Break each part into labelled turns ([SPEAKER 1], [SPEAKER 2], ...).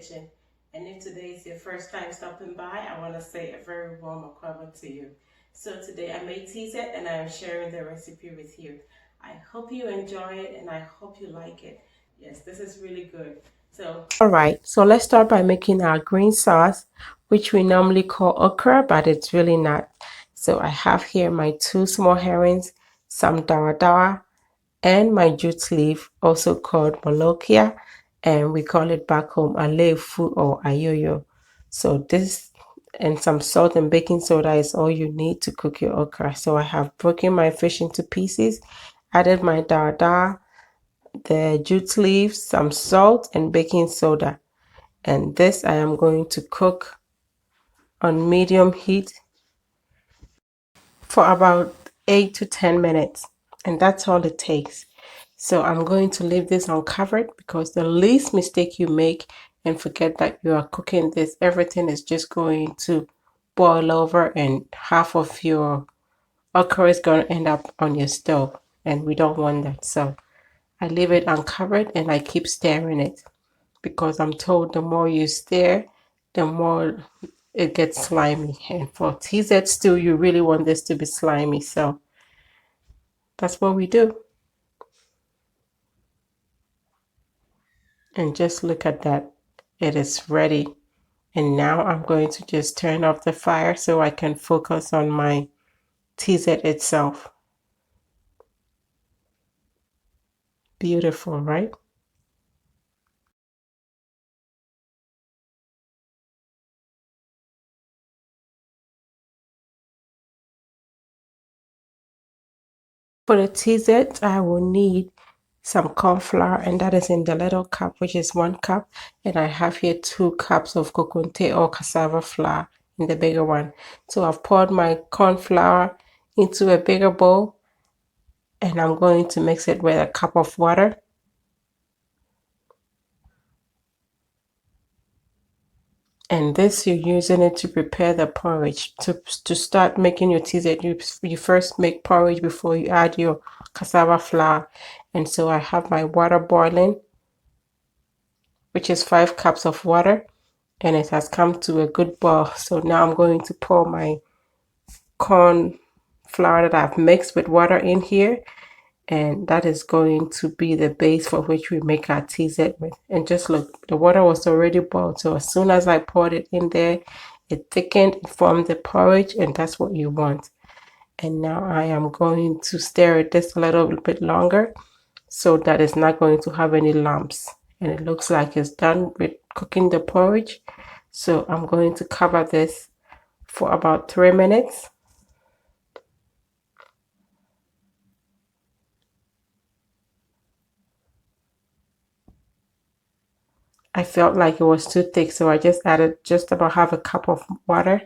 [SPEAKER 1] kitchen. And if today is your first time stopping by, I want to say a very warm welcome to you. So today I made teas and I am sharing the recipe with you. I hope you enjoy it and I hope you like it. Yes, this is really good. Alright, so let's start by making our green sauce, which we normally call okra, but it's really not. So I have here my 2 small herrings, some dawada, and my jute leaf, also called molokia, and we call it back home alefu or ayoyo. So this and some salt and baking soda is all you need to cook your okra. So I have broken my fish into pieces, added my dawada, the jute leaves, some salt and baking soda. And this I am going to cook on medium heat for about 8 to 10 minutes. And that's all it takes. So I'm going to leave this uncovered because the least mistake you make and forget that you are cooking this, everything is just going to boil over and half of your okra is going to end up on your stove. And we don't want that. So I leave it uncovered and I keep stirring it because I'm told the more you stir, the more it gets slimy. And for TZ stew, you really want this to be slimy. So that's what we do. And just look at that. It is ready. And now I'm going to just turn off the fire so I can focus on my TZ itself. Beautiful, right? For the TZ, I will need some corn flour, and that is in the little cup, which is 1 cup. And I have here 2 cups of kokonte or cassava flour in the bigger one. So I've poured my corn flour into a bigger bowl, and I'm going to mix it with a cup of water. And this you're using it to prepare the porridge. To start making your teas, you first make porridge before you add your cassava flour. And so I have my water boiling, which is 5 cups of water, and it has come to a good boil. So now I'm going to pour my corn flour that I've mixed with water in here, and that is going to be the base for which we make our TZ with. And just look, the water was already boiled, so as soon as I poured it in there, it thickened, it formed the porridge, and that's what you want. And now I am going to stir it just a little bit longer so that it's not going to have any lumps. And it looks like it's done with cooking the porridge. So I'm going to cover this for about 3 minutes. I felt like it was too thick, so I just added just about half a cup of water.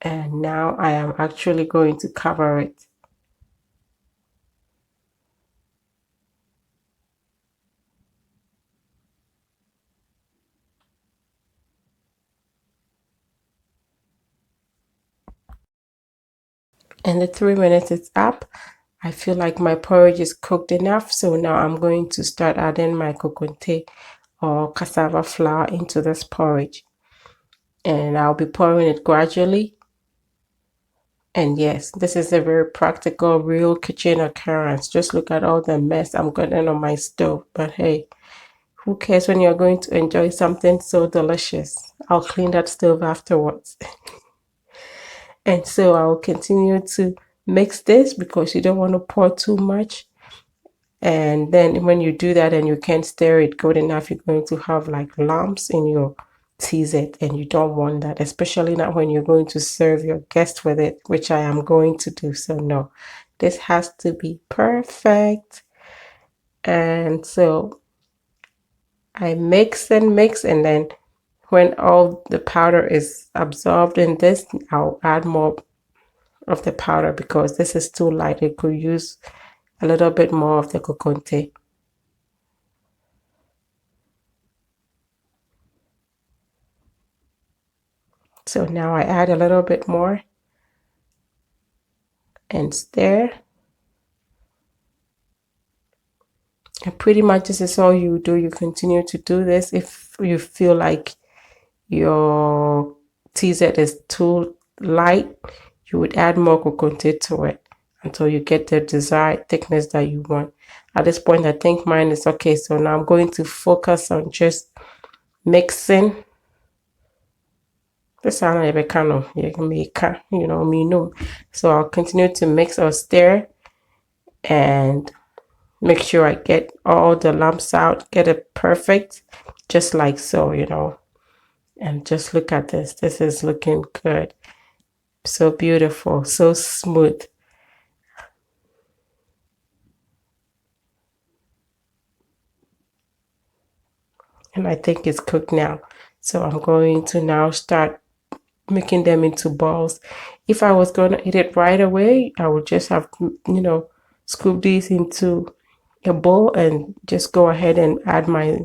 [SPEAKER 1] And now I am actually going to cover it. And the 3 minutes is up. I feel like my porridge is cooked enough, so now I'm going to start adding my kokonte or cassava flour into this porridge. And I'll be pouring it gradually. And yes, this is a very practical, real kitchen occurrence. Just look at all the mess I'm getting on my stove. But hey, who cares when you're going to enjoy something so delicious? I'll clean that stove afterwards. And so I'll continue to mix this because you don't want to pour too much. And then when you do that and you can't stir it good enough, you're going to have like lumps in your TZ, and you don't want that, especially not when you're going to serve your guest with it, which I am going to do. So no, this has to be perfect. And so I mix and mix, and then when all the powder is absorbed in this, I'll add more of the powder because this is too light. It could use a little bit more of the kokonte. So now I add a little bit more and stir. And pretty much this is all you do. You continue to do this. If you feel like your TZ is too light, you would add more kokonte to it until you get the desired thickness that you want. At this point, I think mine is okay. So now I'm going to focus on just mixing. This sound like a kind of, you know, me know. So I'll continue to mix or stir and make sure I get all the lumps out, get it perfect, just like so, you know. And just look at this. This is looking good. So beautiful, so smooth. And I think it's cooked now. So I'm going to now start making them into balls. If I was going to eat it right away, I would just have, you know, scoop these into a bowl and just go ahead and add my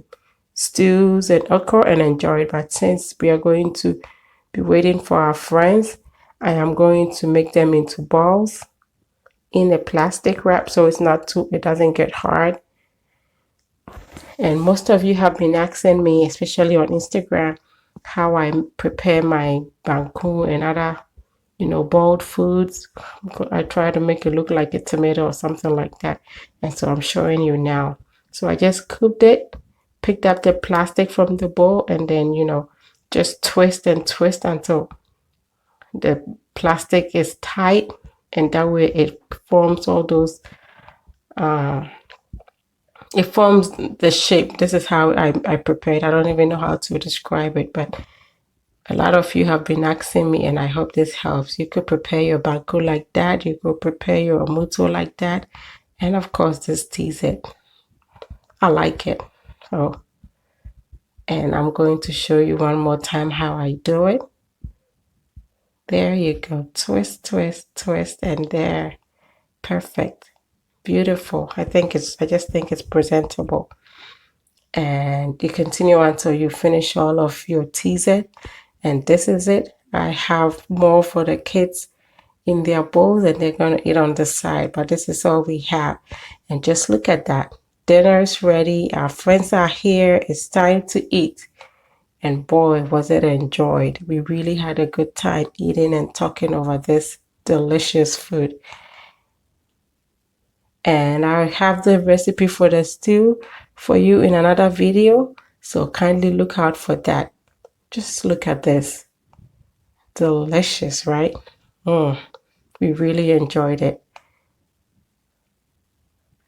[SPEAKER 1] stews and okra and enjoy it. But since we are going to be waiting for our friends, I am going to make them into balls in a plastic wrap so it doesn't get hard. And most of you have been asking me, especially on Instagram, how I prepare my banku and other, you know, boiled foods. I try to make it look like a tomato or something like that. And so I'm showing you now. So I just cooked it, picked up the plastic from the bowl, and then, you know, just twist and twist until the plastic is tight. And that way it forms all those, it forms the shape. This is how I prepare it. I don't even know how to describe it, but a lot of you have been asking me, and I hope this helps. You could prepare your banku like that. You could prepare your muto like that. And of course, this TZ. I like it. So, and I'm going to show you one more time how I do it. There you go. Twist, twist, twist, and there. Perfect. Beautiful. I just think it's presentable. And you continue until you finish all of your TZ. And this is it. I have more for the kids in their bowls and they're going to eat on the side. But this is all we have. And just look at that. Dinner is ready. Our friends are here. It's time to eat. And boy, was it enjoyed. We really had a good time eating and talking over this delicious food. And I have the recipe for the stew for you in another video. So kindly look out for that. Just look at this. Delicious, right? We really enjoyed it.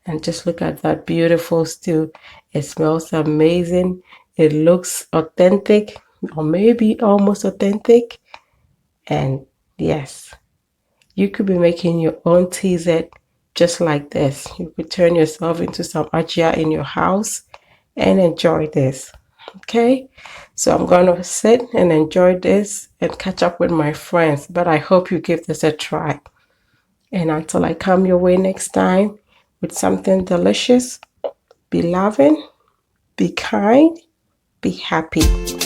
[SPEAKER 1] And just look at that beautiful stew. It smells amazing. It looks authentic, or maybe almost authentic. And yes, you could be making your own TZ just like this. You could turn yourself into some ajia in your house and enjoy this. Okay, so I'm going to sit and enjoy this and catch up with my friends. But I hope you give this a try. And until I come your way next time with something delicious, be loving, be kind, be happy.